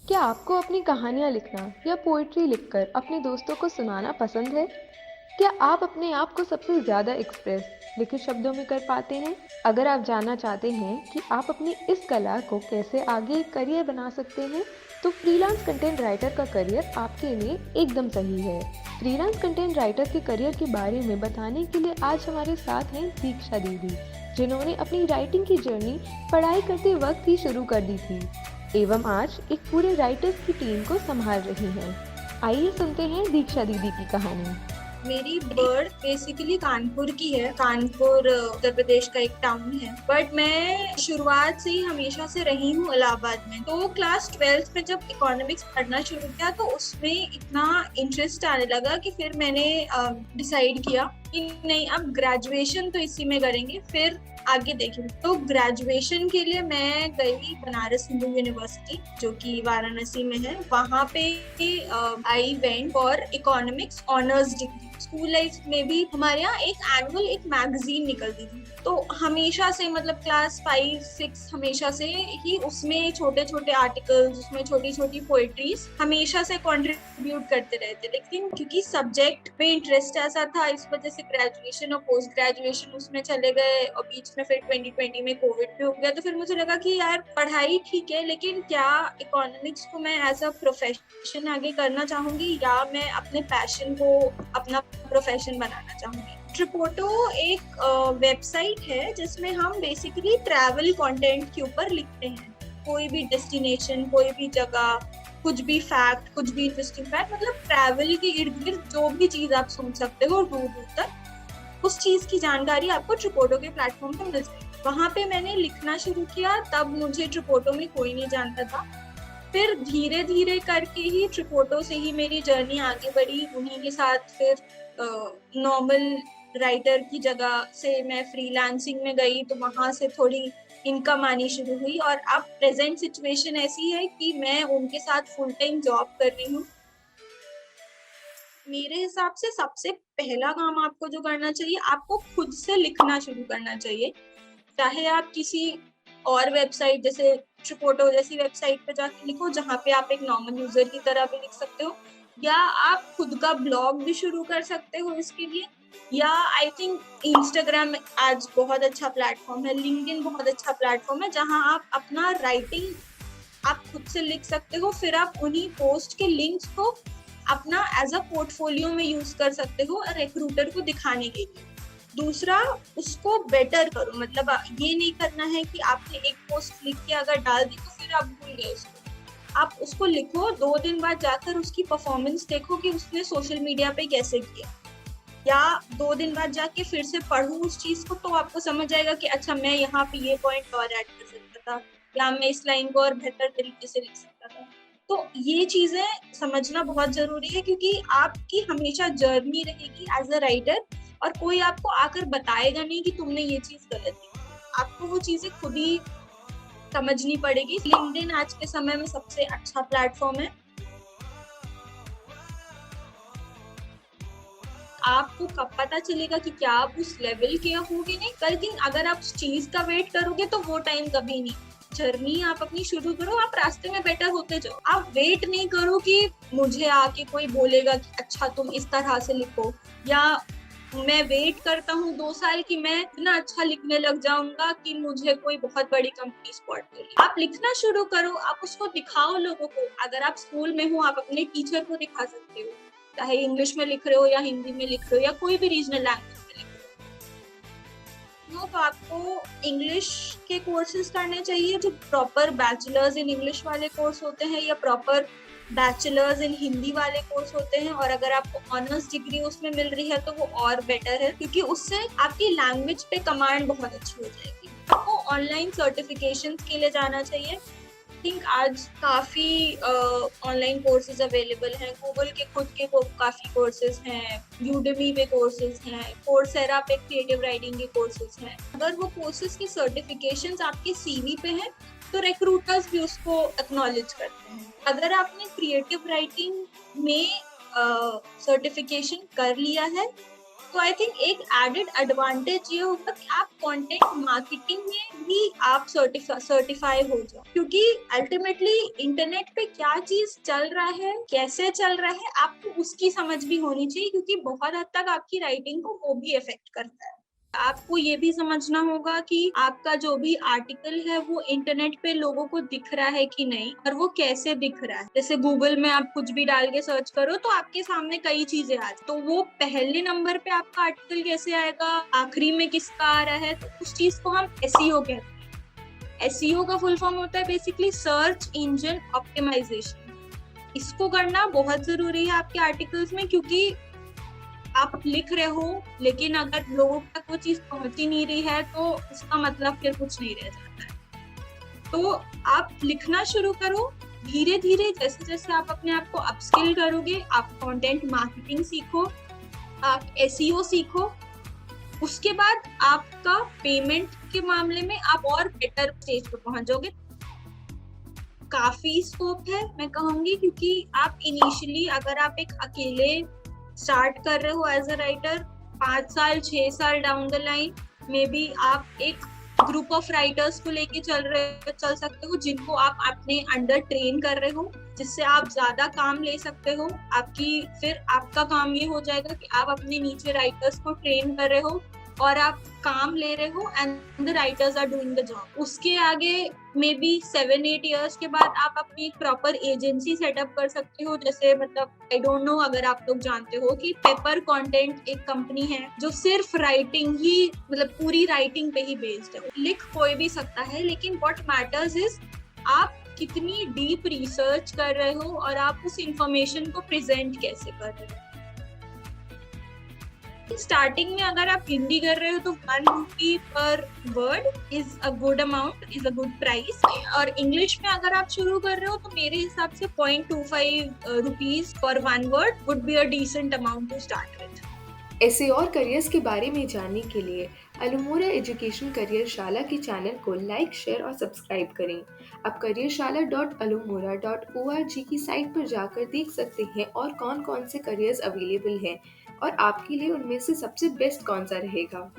क्या आपको अपनी कहानियाँ लिखना या पोएट्री लिखकर अपने दोस्तों को सुनाना पसंद है? क्या आप अपने आप को सबसे ज़्यादा एक्सप्रेस लिखित शब्दों में कर पाते हैं? अगर आप जानना चाहते हैं कि आप अपनी इस कला को कैसे आगे एक करियर बना सकते हैं, तो फ्रीलांस कंटेंट राइटर का करियर आपके लिए एकदम सही है। फ्रीलांस कंटेंट राइटर के करियर के बारे में बताने के लिए आज हमारे साथ हैं दीक्षा दीदी, जिन्होंने अपनी राइटिंग की जर्नी पढ़ाई करते वक्त ही शुरू कर दी थी एवं आज एक पूरे राइटर्स की टीम को संभाल रही हैं। आइए सुनते हैं दीक्षा दीदी की कहानी। मेरी बर्थ बेसिकली कानपुर की है। कानपुर उत्तर प्रदेश का एक टाउन है, बट मैं शुरुआत से ही हमेशा से रही हूँ इलाहाबाद में। तो क्लास 12th में जब इकोनॉमिक्स पढ़ना शुरू किया तो उसमें इतना इंटरेस्ट आने लगा कि फिर मैंने डिसाइड किया कि नहीं, अब ग्रेजुएशन तो इसी में करेंगे, फिर आगे देखेंगे। तो ग्रेजुएशन के लिए मैं गई बनारस हिंदू यूनिवर्सिटी, जो कि वाराणसी में है। वहाँ पे I went for economics honours degree. School life में भी हमारे यहाँ एक एनुअल एक मैगजीन निकलती थी, तो हमेशा से मतलब क्लास 5-6 हमेशा से ही उसमें छोटे छोटे आर्टिकल्स, उसमें छोटी छोटी पोएट्रीज हमेशा से कंट्रीब्यूट करते रहते। लेकिन क्योंकि सब्जेक्ट में इंटरेस्ट ऐसा था, इस वजह से ग्रेजुएशन और पोस्ट ग्रेजुएशन उसमें चले गए, और बीच में फिर 2020 में कोविड भी हो गया। तो फिर मुझे लगा कि यार पढ़ाई ठीक है, लेकिन क्या इकोनॉमिक्स को मैं एज अ प्रोफेशन आगे करना चाहूंगी या मैं अपने पैशन को अपना प्रोफेशन बनाना चाहूंगी। ट्रिपोटो एक वेबसाइट है जिसमें हम बेसिकली ट्रैवल कंटेंट के ऊपर लिखते हैं। कोई भी डेस्टिनेशन, कोई भी जगह, कुछ भी फैक्ट, कुछ भी इंटरेस्टिंग फैक्ट, मतलब ट्रैवल के इर्द गिर्द जो भी चीज आप सोच सकते हो दूर दूर तक, उस चीज की जानकारी आपको ट्रिपोटो के प्लेटफॉर्म पर मिल जाएगी। वहां पे मैंने लिखना शुरू किया, तब मुझे ट्रिपोटो में कोई नहीं जानता था। फिर धीरे धीरे करके ही ट्रिपोटो से ही मेरी जर्नी आगे बढ़ी। उन्हीं के साथ फिर नॉर्मल राइटर की जगह से मैं फ्रीलांसिंग में गई, तो वहां से थोड़ी इनकम आनी शुरू हुई, और अब प्रेजेंट सिचुएशन ऐसी है कि मैं उनके साथ फुल टाइम जॉब कर रही हूँ। मेरे हिसाब से सबसे पहला काम आपको जो करना चाहिए, आपको खुद से लिखना शुरू करना चाहिए। चाहे आप किसी और वेबसाइट जैसे ट्रिपोटो जैसी वेबसाइट पे जाके लिखो, जहाँ पे आप एक नॉर्मल यूजर की तरह भी लिख सकते हो, या आप खुद का ब्लॉग भी शुरू कर सकते हो इसके लिए। या आई थिंक इंस्टाग्राम आज बहुत अच्छा प्लेटफॉर्म है, लिंक्डइन बहुत अच्छा प्लेटफॉर्म है, जहाँ आप अपना राइटिंग आप खुद से लिख सकते हो। फिर आप उन्हीं पोस्ट के लिंक्स को अपना एज अ पोर्टफोलियो में यूज कर सकते हो और रिक्रूटर को दिखाने के लिए। दूसरा, उसको बेटर करो। मतलब ये नहीं करना है कि आपने एक पोस्ट लिख के अगर डाल दी तो फिर आप भूल गए उसको। आप उसको लिखो, 2 दिन बाद जाकर उसकी परफॉर्मेंस देखो कि उसने सोशल मीडिया पे कैसे किया, या 2 दिन बाद जाके फिर से पढ़ो उस चीज को, तो आपको समझ आएगा कि अच्छा, मैं यहाँ पे ये पॉइंट और ऐड कर सकता था, या मैं इस लाइन को और बेहतर तरीके से लिख सकता था। तो ये चीजें समझना बहुत जरूरी है, क्योंकि आपकी हमेशा जर्नी रहेगी एज अ राइटर, और कोई आपको आकर बताएगा नहीं कि तुमने ये चीज गलत की। आपको वो चीजें खुद ही समझनी पड़ेगी। लिंक्डइन आज के समय में सबसे अच्छा प्लेटफॉर्म है। आपको कब पता चलेगा कि क्या आप उस लेवल के होगे, नहीं लेकिन अगर आप उस चीज का वेट करोगे तो वो टाइम कभी नहीं। जर्नी आप अपनी शुरू करो, आप रास्ते में बेटर होते जाओ। आप वेट नहीं करो कि मुझे आके कोई बोलेगा कि अच्छा तुम इस तरह से लिखो, या मैं वेट करता हूँ 2 साल की मैं इतना अच्छा लिखने लग जाऊंगा कि मुझे कोई बहुत बड़ी कंपनी स्पॉट करेगी। आप लिखना शुरू करो, आप उसको दिखाओ लोगों को। अगर आप स्कूल में हो, आप अपने टीचर को दिखा सकते हो, चाहे इंग्लिश में लिख रहे हो या हिंदी में लिख रहे हो या कोई भी रीजनल लैंग्वेज में लिख रहे हो। तो आपको इंग्लिश के कोर्सेज करने चाहिए, जो प्रॉपर बैचलर्स इन इंग्लिश वाले कोर्स होते हैं, या प्रॉपर बैचलर्स इन हिंदी वाले कोर्स होते हैं। और अगर आपको ऑनर्स डिग्री उसमें मिल रही है तो वो और बेटर है, क्योंकि उससे आपकी लैंग्वेज पे कमांड बहुत अच्छी हो जाएगी। आपको ऑनलाइन सर्टिफिकेशन के लिए जाना चाहिए। थिंक आज काफी ऑनलाइन कोर्सेज अवेलेबल हैं। गूगल के खुद के काफी कोर्सेज हैं, यूडेमी पे कोर्सेज हैं, कोर्सेरा पे क्रिएटिव राइटिंग के कोर्सेज हैं। अगर वो कोर्सेज की सर्टिफिकेशंस आपके सीवी पे हैं तो रिक्रूटर्स भी उसको एक्नॉलेज करते हैं। अगर आपने क्रिएटिव राइटिंग में सर्टिफिकेशन कर लिया है तो आई थिंक एक एडेड एडवांटेज ये होगा कि आप कंटेंट मार्केटिंग में भी आप सर्टिफाई हो जाओ, क्योंकि अल्टीमेटली इंटरनेट पे क्या चीज चल रहा है, कैसे चल रहा है, आपको उसकी समझ भी होनी चाहिए, क्योंकि बहुत हद तक आपकी राइटिंग को वो भी इफेक्ट करता है। आपको ये भी समझना होगा कि आपका जो भी आर्टिकल है वो इंटरनेट पे लोगों को दिख रहा है कि नहीं, और वो कैसे दिख रहा है। जैसे गूगल में आप कुछ भी डाल के सर्च करो तो आपके सामने कई चीजें आ जाए, तो वो पहले नंबर पे आपका आर्टिकल कैसे आएगा, आखिरी में किसका आ रहा है, तो उस चीज को हम एसईओ कहते हैं। एसईओ का फुल फॉर्म होता है बेसिकली सर्च इंजन ऑप्टिमाइजेशन। इसको करना बहुत जरूरी है आपके आर्टिकल्स में, क्योंकि आप लिख रहे हो लेकिन अगर लोगों तक वो चीज पहुंच ही नहीं रही है तो उसका मतलब फिर कुछ नहीं रह जाता है। तो आप लिखना शुरू करो धीरे धीरे, जैसे जैसे आप अपने आप को अपस्किल करोगे, आप कंटेंट मार्केटिंग सीखो, आप एसईओ सीखो, उसके बाद आपका पेमेंट के मामले में आप और बेटर स्टेज पे पहुंच जाओगे। काफी स्कोप है मैं कहूंगी, क्योंकि आप इनिशियली अगर आप एक अकेले स्टार्ट कर रहे हो एज अ राइटर, 5 साल 6 साल डाउन द लाइन में भी आप एक ग्रुप ऑफ राइटर्स को लेके चल सकते हो, जिनको आप अपने अंडर ट्रेन कर रहे हो, जिससे आप ज्यादा काम ले सकते हो। फिर आपका काम ये हो जाएगा कि आप अपने नीचे राइटर्स को ट्रेन कर रहे हो और आप काम ले रहे हो and the writers are doing the job. उसके आगे मे बी 7-8 ईयर्स के बाद आप अपनी एक प्रॉपर एजेंसी सेटअप कर सकते हो। जैसे मतलब आई डोंट नो अगर आप लोग जानते हो कि पेपर कंटेंट एक कंपनी है जो सिर्फ राइटिंग ही, मतलब पूरी राइटिंग पे ही बेस्ड है। लिख कोई भी सकता है, लेकिन व्हाट मैटर्स इज आप कितनी डीप रिसर्च कर रहे हो और आप उस इंफॉर्मेशन को प्रेजेंट कैसे कर रहे हो। स्टार्टिंग में अगर आप हिंदी कर रहे हो तो 1 रुपी पर word is a good amount, is a good price. और इंग्लिश में अगर आप शुरू कर रहे हो तो मेरे हिसाब से 0.25 rupees for 1 word would be a decent amount to start with. ऐसे और करियर्स के बारे में जानने के लिए अलुमोरा एजुकेशन करियरशाला के चैनल को लाइक, शेयर और सब्सक्राइब करें। आप करियरशाला.alumora.org की साइट पर जाकर देख सकते हैं और कौन कौन से करियर्स अवेलेबल हैं और आपके लिए उनमें से सबसे बेस्ट कौन सा रहेगा।